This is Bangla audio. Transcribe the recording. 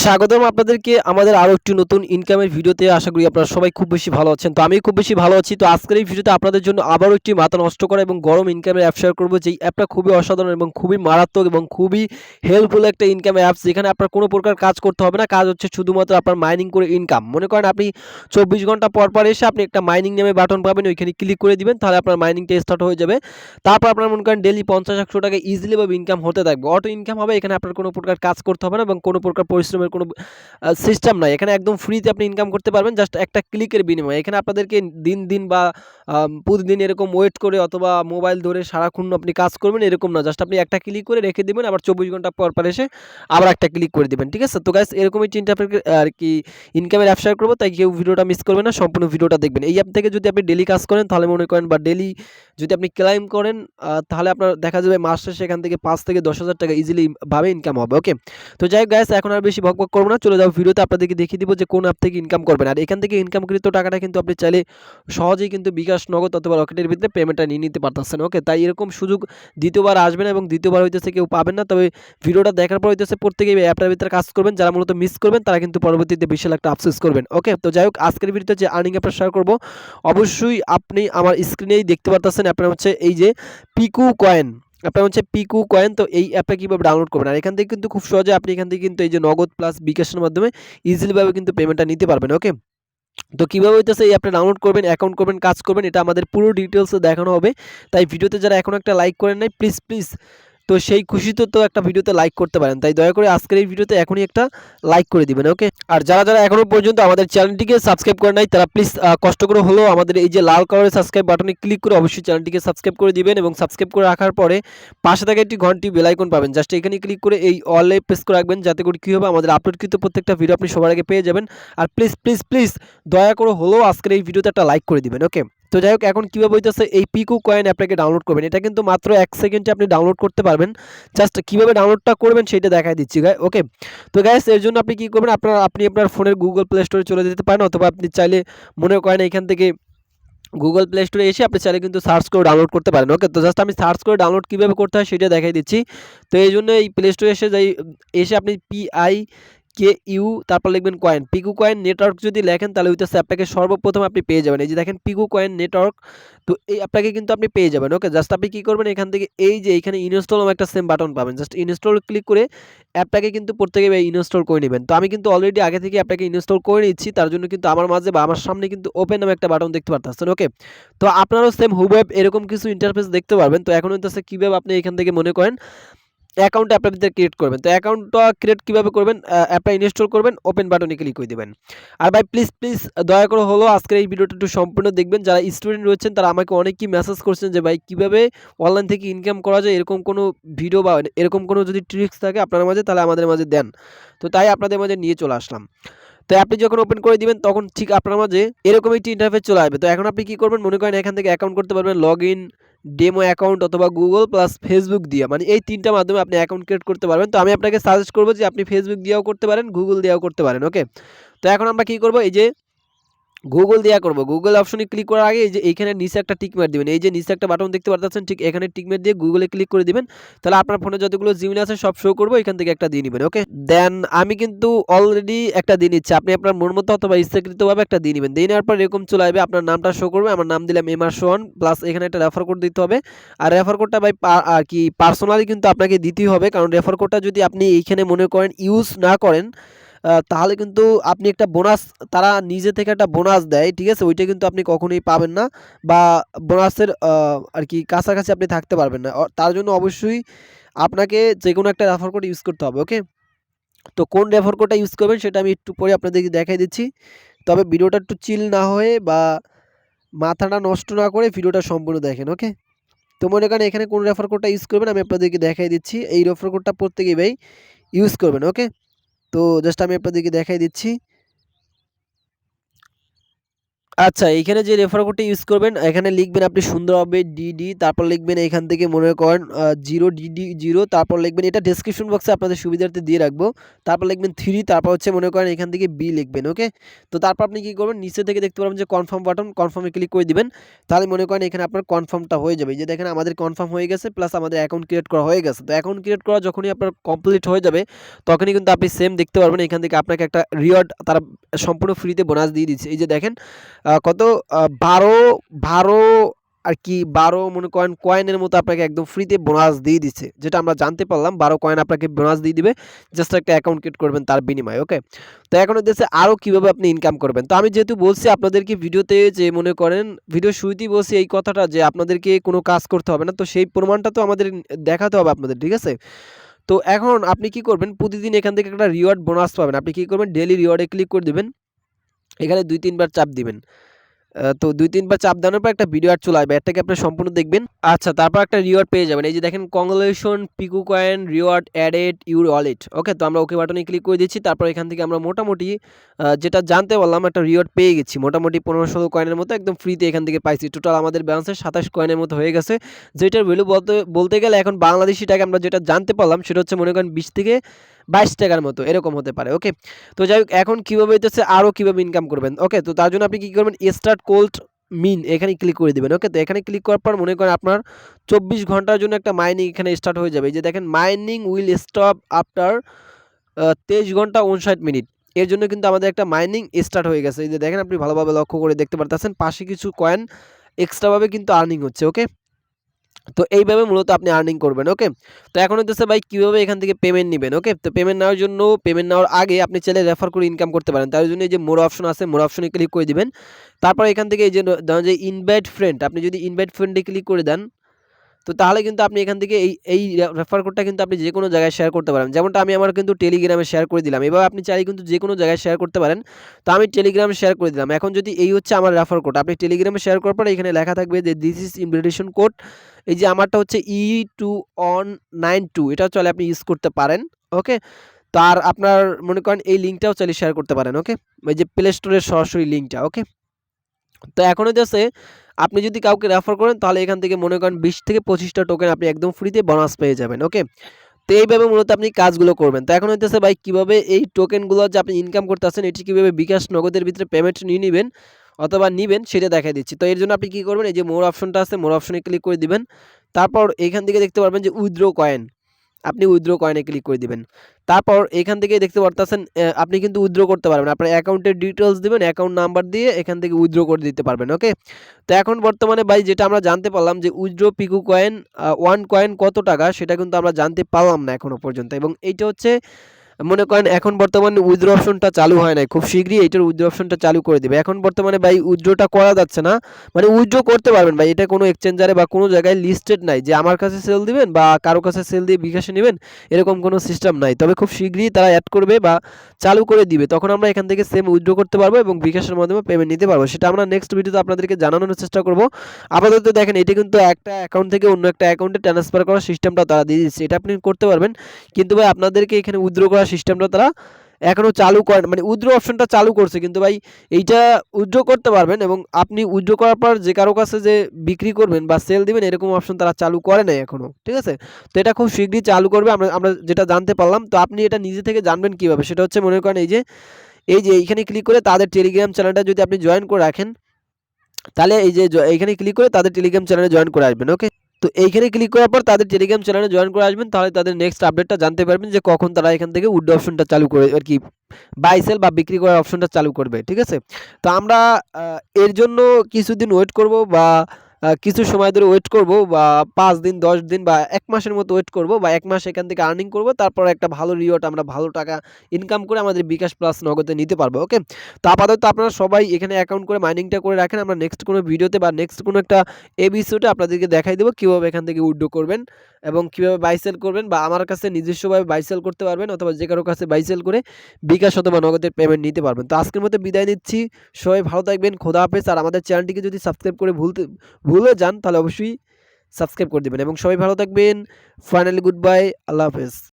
স্বাগতম আপনাদেরকে আমাদের আরো একটি নতুন ইনকামের ভিডিওতে। আশা করি আপনারা সবাই খুব বেশি ভালো আছেন। তো আমি খুব বেশি ভালো আছি। তো আজকের এই ভিডিওতে আপনাদের জন্য আবারও একটি মাথা নষ্ট করা এবং গরম ইনকামের অ্যাপ শেয়ার করব, যেই অ্যাপটা খুবই অসাধারণ এবং খুবই মারাত্মক এবং খুবই হেল্পফুল একটা ইনকামের অ্যাপস, যেখানে আপনার কোনো প্রকার কাজ করতে হবে না। কাজ হচ্ছে শুধুমাত্র আপনার মাইনিং করে ইনকাম। মনে করেন আপনি 24 ঘন্টা পর পর এসে আপনি একটা মাইনিং নামে বাটন পাবেন, ওইখানে ক্লিক করে দিবেন, তাহলে আপনার মাইনিংটা স্টার্ট হয়ে যাবে। তারপর আপনার মনে করেন ডেইলি 50-100 টাকা ইজিলিভাবে ইনকাম হতে থাকবে, অটো ইনকাম হবে। এখানে আপনার কোনো প্রকার কাজ করতে হবে না এবং কোনো প্রকার পরিশ্রমের কোনো সিস্টেম নাই। এখানে একদম ফ্রিতে আপনি ইনকাম করতে পারবেন জাস্ট একটা ক্লিকের বিনিময়ে। এখানে আপনাদেরকে দিন বা প্রতিদিন এরকম ওয়েট করে অথবা মোবাইল ধরে সারাক্ষণ আপনি কাজ করবেন এরকম না। জাস্ট আপনি একটা ক্লিক করে রেখে দিবেন, আবার 24 ঘন্টা পর পর এসে আবার একটা ক্লিক করে দিবেন। ঠিক আছে? তো গাইস, এরকমই 3টা আপনাকে আর কি ইনকামের অ্যাপ শেয়ার করব, তাই কেউ ভিডিওটা মিস করবেন না, সম্পূর্ণ ভিডিওটা দেখবেন। এই অ্যাপ থেকে যদি আপনি ডেইলি কাজ করেন তাহলে মনে করেন, বা ডেইলি যদি আপনি ক্লাইম করেন, তাহলে আপনার দেখা যাবে মাস শেষে এখান থেকে 5 থেকে 10,000 টাকা ইজিলি ভাবে ইনকাম হবে। ওকে, তো যাই হোক গাইস, এখন আর বেশি বকবক করব না, চলে যাও ভিডিওতে। আপনাদেরকে দেখিয়ে দিব যে কোন অ্যাপ থেকে ইনকাম করবেন। আর এখান থেকে ইনকামকৃত টাকাটা কিন্তু আপনি চাইলে সহজেই কিন্তু বিকাশ, নগদ অথবা রকেটের ভিতরে পেমেন্টটা নিয়ে নিতে পারতেছেন। ওকে, তাই এরকম সুযোগ দ্বিতীয়বার আসবে না এবং দ্বিতীয়বার হইতেছে কেউ পাবেন না। তবে ভিডিওটা দেখার পর হইতেছে প্রত্যেকেই এই অ্যাপটার ভিতরে কাজ করবেন। যারা মূলত মিস করবেন তারা কিন্তু পরবর্তীতে বিশাল একটা আফসোস করবেন। ওকে, তো যাই হোক, আজকের ভিডিওতে যে আর্নিং অ্যাপটা শেয়ার করব, অবশ্যই আপনি আমার স্ক্রিনেই দেখতে পারতেছেন। আপনার হচ্ছে এই যে পিকু কয়েন, আপনার হচ্ছে পিকু কয়েন। তো এই অ্যাপটা কীভাবে ডাউনলোড করবেন, আর এখান থেকে কিন্তু খুব সহজে আপনি এখান থেকে কিন্তু এই যে নগদ প্লাস বিকাশের মাধ্যমে ইজিলিভাবে কিন্তু পেমেন্টটা নিতে পারবেন। ওকে, তো কীভাবে হইতেছে এই অ্যাপটা ডাউনলোড করবেন, অ্যাকাউন্ট করবেন, কাজ করবেন, এটা আমাদের পুরো ডিটেলসে দেখানো হবে। তাই ভিডিওতে যারা এখনও একটা লাইক করেন নাই, প্লিজ প্লিজ, তো সেই খুশিতে তো একটা ভিডিওতে লাইক করতে পারেন। তাই দয়া করে আজকের এই ভিডিওতে এখনই একটা লাইক করে দিবেন। ওকে, আর যারা যারা এখনও পর্যন্ত আমাদের চ্যানেলটিকে সাবস্ক্রাইব করে নাই, তারা প্লিজ কষ্ট করে হলেও আমাদের এই যে লাল কালারের সাবস্ক্রাইব বাটনে ক্লিক করে অবশ্যই চ্যানেলটিকে সাবস্ক্রাইব করে দিবেন। এবং সাবস্ক্রাইব করে রাখার পরে পাশে থাকা একটি ঘন্টি বেল আইকন পাবেন, জাস্ট এখানে ক্লিক করে এই অলে প্রেস করে রাখবেন, যাতে করে কী হবে, আমাদের আপলোডকৃত প্রত্যেকটা ভিডিও আপনি সবার আগে পেয়ে যাবেন। আর প্লিজ প্লিজ প্লিজ দয়া করে হলেও আজকের এই ভিডিওতে একটা লাইক করে দিবেন। ওকে, তো যাই হোক, এখন কীভাবে হইতেছে এই পিকু কয়েন অ্যাপটাকে ডাউনলোড করবেন, এটা কিন্তু মাত্র 1 সেকেন্ডে আপনি ডাউনলোড করতে পারবেন। জাস্ট কীভাবে ডাউনলোডটা করবেন সেটা দেখাই দিচ্ছি গাই। ওকে, তো গাইস, এর জন্য আপনি কী করবেন, আপনি আপনার ফোনের গুগল প্লে স্টোরে চলে যেতে পারেন, অথবা আপনি চাইলে মনে করেন এখান থেকে গুগল প্লে স্টোরে এসে আপনি চাইলে কিন্তু সার্চ করে ডাউনলোড করতে পারেন। ওকে, তো জাস্ট আমি সার্চ করে ডাউনলোড কীভাবে করতে হয় সেটা দেখাই দিচ্ছি। তো এই জন্য এই প্লে স্টোরে এসে আপনি PIKU তারপর লিখবেন কয়েন, পিকু কয়েন নেটওয়ার্ক যদি লেখেন তাহলে হইতেছে অ্যাপটাকে সর্বপ্রথম আপনি পেয়ে যাবেন। এই যে দেখেন পিকু কয়েন নেটওয়ার্ক, তো এই অ্যাপটাকে কিন্তু আপনি পেয়ে যাবেন। ওকে, জাস্ট আপনি কী করবেন, এখান থেকে এই যে এখানে ইনস্টল নামে একটা সেম বাটন পাবেন, জাস্ট ইনস্টল ক্লিক করে অ্যাপটাকে কিন্তু প্রত্যেকেই ইনস্টল করে নেবেন। তো আমি কিন্তু অলরেডি আগে থেকে অ্যাপটাকে ইনস্টল করে নিচ্ছি, তার জন্য কিন্তু আমার মাঝে বা আমার সামনে কিন্তু ওপেন নামে একটা বাটন দেখতে পারতেছেন। ওকে, তো আপনারাও সেম হুবহু এরকম কিছু ইন্টারফেস দেখতে পারবেন। তো এখন হইতেছে কীভাবে আপনি এখান থেকে মনে করেন অ্যাকাউন্ট অ্যাপের ভিতরে ক্রিয়েট করবেন। তো অ্যাকাউন্টটা ক্রিয়েট কীভাবে করবেন, অ্যাপটা ইনস্টল করবেন, ওপেন বাটনে ক্লিক করে দেবেন। আর ভাই প্লিজ প্লিজ দয়া করে হলো আজকের এই ভিডিওটা একটু সম্পূর্ণ দেখবেন। যারা স্টুডেন্ট রয়েছেন তারা আমাকে অনেকেই মেসেজ করছেন যে ভাই কীভাবে অনলাইন থেকে ইনকাম করা যায়, এরকম কোনো ভিডিও বা এরকম কোনো যদি ট্রিক্স থাকে আপনার মাঝে, তাহলে আমাদের মাঝে দেন। তো তাই আপনাদের মাঝে নিয়ে চলে আসলাম। তো আপনি যখন ওপেন করে দিবেন তখন ঠিক আপনার মাঝে এরকম একটি ইন্টারফেস চলে আসবে। তো এখন আপনি কী করবেন, মনে করেন এখান থেকে অ্যাকাউন্ট করতে পারবেন লগ ইন, ডেমো অ্যাকাউন্ট অথবা গুগল প্লাস ফেসবুক দিয়ে, মানে এই 3টা মাধ্যমে আপনি অ্যাকাউন্ট ক্রিয়েট করতে পারবেন। তো আমি আপনাকে সাজেস্ট করবো যে আপনি ফেসবুক দিয়েও করতে পারেন, গুগল দিয়েও করতে পারেন। ওকে, তো এখন আমরা কী করবো, এই যে গুগল দেয়া করব, গুগল অপশনে ক্লিক করার আগে এই যে এইখানে নিচে একটা টিক মার দিবেন, এই যে নিচে একটা বাটন দেখতে পাচ্ছেন, ঠিক এখানে টিক মার দিয়ে গুগলে ক্লিক করে দিবেন। তাহলে আপনার ফোনে যতগুলো জিমেল আছে সব শো করবে, এখান থেকে একটা দিয়ে নেবেন। ওকে, দেন আমি কিন্তু অলরেডি একটা দিয়ে নিচ্ছি, আপনি আপনার মন মতো অথবা ইচ্ছাকৃতভাবে একটা দিয়ে নেবেন। দিয়ে নেওয়ার পর এরকম চলে আসবে, আপনার নামটা শো করবে, আমার নাম দিলাম এমারশোয়ান, প্লাস এখানে একটা রেফার কোড দিতে হবে। আর রেফার কোডটা ভাই আর কি পার্সোনালি কিন্তু আপনাকে দিতেই হবে, কারণ রেফার কোডটা যদি আপনি এইখানে মনে করেন ইউজ না করেন, তাহলে কিন্তু আপনি একটা বোনাস, তারা নিজে থেকে একটা বোনাস দেয়, ঠিক আছে, ওইটা কিন্তু আপনি কখনোই পাবেন না, বা বোনাসের আর কি কাছাকাছি আপনি থাকতে পারবেন না। তার জন্য অবশ্যই আপনাকে যে কোনো একটা রেফার কোড ইউজ করতে হবে। ওকে, তো কোন রেফার কোডটা ইউজ করবেন সেটা আমি একটু পরে আপনাদেরকে দেখাই দিচ্ছি। তবে ভিডিওটা একটু চিল না হয়ে বা মাথাটা নষ্ট না করে ভিডিওটা সম্পূর্ণ দেখেন। ওকে, তো মনে করেন এখানে কোন রেফার কোডটা ইউজ করবেন আমি আপনাদেরকে দেখাই দিচ্ছি। এই রেফার কোডটা প্রত্যেকেই ভাই ইউজ করবেন। ওকে, তো জাস্ট আমি আপনাদেরকে দেখাই দিচ্ছি। আচ্ছা, এইখানে যে রেফার কোডটা ইউজ করবেন এখানে লিখবেন আপনি সুন্দরভাবে ডিডি, তারপর লিখবেন এখান থেকে মনে করেন 0DD0, তারপর লিখবেন, এটা ডেসক্রিপশন বক্সে আপনাদের সুবিধার্থে দিয়ে রাখবো। তারপর লিখবেন 3, তারপর হচ্ছে মনে করেন এখান থেকে বি লিখবেন। ওকে, তো তারপর আপনি কি করবেন, নিচে থেকে দেখতে পারবেন যে কনফার্ম বাটন, কনফার্মে ক্লিক করে দিবেন। তাহলে মনে করেন এখানে আপনার কনফার্মটা হয়ে যাবে। এই যে দেখেন আমাদের কনফার্ম হয়ে গেছে, প্লাস আমাদের অ্যাকাউন্ট ক্রিয়েট করা হয়ে গেছে। তো অ্যাকাউন্ট ক্রিয়েট করা যখনই আপনার কমপ্লিট হয়ে যাবে তখনই কিন্তু আপনি সেম দেখতে পারবেন এখান থেকে আপনাকে একটা রিওয়ার্ড তারা সম্পূর্ণ ফ্রিতে বোনাস দিয়ে দিচ্ছে। এই যে দেখেন কত 12 আর কি 12 মনে করেন কয়েনের মতো আপনাকে একদম ফ্রিতে বোনাস দিয়ে দিচ্ছে, যেটা আমরা জানতে পারলাম 12 কয়েন আপনাকে বোনাস দিয়ে দিবে, জাস্ট একটা অ্যাকাউন্ট ক্রিয়েট করবেন তার বিনিময়ে। ওকে, তো এখন হচ্ছে আরও কীভাবে আপনি ইনকাম করবেন। তো আমি যেহেতু বলছি আপনাদেরকে ভিডিওতে, যে মনে করেন ভিডিও শুরুতেই বলছি এই কথাটা যে আপনাদেরকে কোনো কাজ করতে হবে না, তো সেই প্রমাণটা তো আমাদের দেখাতে হবে আপনাদের, ঠিক আছে। তো এখন আপনি কি করবেন, প্রতিদিন এখান থেকে একটা রিওয়ার্ড বোনাস পাবেন। আপনি কি করবেন, ডেইলি রিওয়ার্ডে ক্লিক করে দিবেন, এখানে 2-3 বার চাপ দিবেন। তো 2-3 বার চাপ দেওয়ার পর একটা ভিডিও অ্যাড চলে আসবে, অ্যাডটাকে আপনি সম্পূর্ণ দেখবেন। আচ্ছা, তারপর একটা রিওয়ার্ড পেয়ে যাবেন। এই যে দেখেন congratulation Piku coin reward added your wallet. Okay, তো আমরা ওকে বাটনে ক্লিক করে দিচ্ছি। তারপর এখান থেকে আমরা মোটামুটি যেটা জানতে পারলাম একটা রিওয়ার্ড পেয়ে গেছি, মোটামুটি 1500 কয়েনের মতো একদম ফ্রিতে এখান থেকে পাইছি। টোটাল আমাদের ব্যালেন্সে 27 কয়েনের মতো হয়ে গেছে, যেটার ভ্যালু বলতে গেলে এখন বাংলাদেশি টাকা আমরা যেটা জানতে পারলাম সেটা হচ্ছে মনে করেন 20 থেকে 22 টাকার মতো এরকম হতে পারে। ওকে, তো যাই হোক, এখন কীভাবে হইতেছে আরও কীভাবে ইনকাম করবেন। ওকে, তো তার জন্য আপনি কী করবেন, স্টার্ট কোল্ড মিন এখানে ক্লিক করে দিবেন। ওকে, তো এখানে ক্লিক করার পর মনে করেন আপনার 24 ঘন্টার জন্য একটা মাইনিং এখানে স্টার্ট হয়ে যাবে। এই যে দেখেন মাইনিং উইল স্টপ আফটার 23 ঘন্টা 59 মিনিট। এর জন্য কিন্তু আমাদের একটা মাইনিং স্টার্ট হয়ে গেছে। এই যে দেখেন আপনি ভালোভাবে লক্ষ্য করে দেখতে পারতেছেন পাশে কিছু কয়েন এক্সট্রাভাবে কিন্তু আর্নিং হচ্ছে। ওকে, তো এইভাবে মূলত আপনি আর্নিং করবেন। ওকে, তো এখন হচ্ছে ভাই কীভাবে এখান থেকে পেমেন্ট নেবেন। ওকে, তো পেমেন্ট নেওয়ার জন্য, পেমেন্ট নেওয়ার আগে আপনি চাইলে রেফার করে ইনকাম করতে পারেন। তার জন্য এই যে মোর অপশন আছে, মোর অপশনে ক্লিক করে দিবেন। তারপর এখান থেকে এই যে ধরেন যে ইনভাইট ফ্রেন্ড, আপনি যদি ইনভাইট ফ্রেন্ডে ক্লিক করে দেন, তো তাহলে কিন্তু আপনি এখান থেকে এই রেফার কোডটা কিন্তু আপনি যে কোনো জায়গায় শেয়ার করতে পারেন। যেমনটা আমি আমার কিন্তু টেলিগ্রামে শেয়ার করে দিলাম। এবার আপনি চাইলে কিন্তু যে কোনো জায়গায় শেয়ার করতে পারেন। তো আমি টেলিগ্রামে শেয়ার করে দিলাম। এখন যদি এই হচ্ছে আমার রেফার কোড, আপনি টেলিগ্রামে শেয়ার করার পরে এখানে লেখা থাকবে যে দিস ইজ ইনভিটেশন কোড। এই যে আমারটা হচ্ছে E2ON92, এটা চাইলে আপনি ইউজ করতে পারেন। ওকে, তো আর আপনার মনে করেন এই লিঙ্কটাও চাইলে শেয়ার করতে পারেন। ওকে, এই যে প্লে স্টোরের সরাসরি লিঙ্কটা। ওকে, তো এখন হচ্ছে আপনি যদি কাউকে রেফার করেন তাহলে এখান থেকে মনে করেন 20 থেকে 25টা টোকেন আপনি একদম ফ্রিতে বোনাস পেয়ে যাবেন। ওকে, তো এইভাবে মূলত আপনি কাজগুলো করবেন। তো এখন হচ্ছে ভাই কীভাবে এই টোকেনগুলো যে আপনি ইনকাম করতে আসছেন এটি কীভাবে বিকাশ নগদের ভিতরে পেমেন্ট নিয়ে নেবেন অথবা নিবেন সেটা দেখাই দিচ্ছি। তো এর জন্য আপনি কী করবেন, এই যে মোর অপশনটা আছে, মোর অপশনে ক্লিক করে দিবেন। তারপর এখান থেকে দেখতে পারবেন যে উইথড্র কয়েন, আপনি উইথড্র কয়েনে ক্লিক করে দিবেন। তারপর এখান থেকে দেখতে পারতেছেন আপনি কিন্তু উইথড্র করতে পারবেন। আপনার অ্যাকাউন্টের ডিটেইলস দিবেন, অ্যাকাউন্ট নাম্বার দিয়ে এখান থেকে উইথড্র করে দিতে পারবেন। ওকে, তো এখন বর্তমানে ভাই যেটা আমরা জানতে পারলাম যে উইথড্র পিকু কয়েন 1 কয়েন কত টাকা, সেটা কিন্তু আমরা জানতে পারলাম না এখনো পর্যন্ত। এবং এইটা হচ্ছে মনে করেন এখন বর্তমানে উইথড্র অপশনটা চালু হয় নাই, খুব শীঘ্রই এইটার উইথড্র অপশনটা চালু করে দেবে। এখন বর্তমানে ভাই উইথড্রটা করা যাচ্ছে না, মানে উইথড্র করতে পারবেন ভাই, এটা কোনো এক্সচেঞ্জারে বা কোনো জায়গায় লিস্টেড নাই যে আমার কাছে সেল দিবেন বা কারো কাছে সেল দিয়ে বিকাশে নেবেন, এরকম কোনো সিস্টেম নাই। তবে খুব শীঘ্রই তারা অ্যাড করবে বা চালু করে দিবে, তখন আমরা এখান থেকে সেম উইথড্র করতে পারবো এবং বিকাশের মাধ্যমে পেমেন্ট নিতে পারবো। সেটা আমরা নেক্সট ভিডিওতে আপনাদেরকে জানানোর চেষ্টা করব। আপাতত দেখেন এটি কিন্তু একটা অ্যাকাউন্ট থেকে অন্য একটা অ্যাকাউন্টে ট্রান্সফার করার সিস্টেমটা তারা দিয়ে দিচ্ছে, এটা আপনি করতে পারবেন। কিন্তু ভাই আপনাদেরকে এখানে উইথড্র করার সিস্টেমটা তারা এখনো চালু করেন, মানে উইথড্র অপশনটা চালু করছে, কিন্তু ভাই এইটা উইথড্র করতে পারবেন এবং আপনি উইথড্র করার পর যে কারো কাছে যে বিক্রি করবেন বা সেল দিবেন এরকম অপশন তারা চালু করে নাই এখনো, ঠিক আছে। তো এটা খুব শীঘ্রই চালু করবে, আমরা যেটা জানতে পারলাম। তো আপনি এটা নিজে থেকে জানবেন কিভাবে, সেটা হচ্ছে মনে করেন এই যে এইখানে ক্লিক করে তাদের টেলিগ্রাম চ্যানেলটা যদি আপনি জয়েন করে রাখেন, তাহলে এই যে এইখানে ক্লিক করে তাদের টেলিগ্রাম চ্যানেলে জয়েন করে আসবেন। ওকে, তো এইখানে ক্লিক করার পর তাদের টেলিগ্রাম চ্যানেলে জয়েন করে আসবেন, তাহলে তাদের নেক্সট আপডেটটা জানতে পারবেন যে কখন তারা এখান থেকে উইথড্র অপশনটা চালু করে আর কি বাই সেল বা বিক্রি করার অপশনটা চালু করবে, ঠিক আছে। তো আমরা এর জন্য কিছুদিন ওয়েট করব বা কিছু সময় ধরে ওয়েট করব বা 5 দিন 10 দিন বা 1 মাসের মতো ওয়েট করব বা 1 মাস এখান থেকে আর্নিং করব, তারপর একটা ভালো রিওয়ার্ড আমরা ভালো টাকা ইনকাম করে আমাদের বিকাশ প্লাস নগদে নিতে পারবো। ওকে, তো আপাতত আপনারা সবাই এখানে অ্যাকাউন্ট করে মাইনিংটা করে রাখেন, আমরা নেক্সট কোনো ভিডিওতে বা নেক্সট কোনো একটা এপিসোডে আপনাদেরকে দেখাই দেবো কীভাবে এখান থেকে উইথড্র করবেন এবং কীভাবে বাই সেল করবেন বা আমার কাছে নিজস্বভাবে বাই সেল করতে পারবেন অথবা যে কারো কাছে বাই সেল করে বিকাশ অথবা নগদের পেমেন্ট নিতে পারবেন। তো আজকের মতো বিদায় নিচ্ছি, সবাই ভালো থাকবেন, খোদা হাফেজ। আর আমাদের চ্যানেলটিকে যদি সাবস্ক্রাইব করে ভুলে যান তাহলে অবশ্যই সাবস্ক্রাইব করে দেবেন এবং সবাই ভালো থাকবেন। ফাইনালি গুড বাই, আল্লাহ হাফেজ।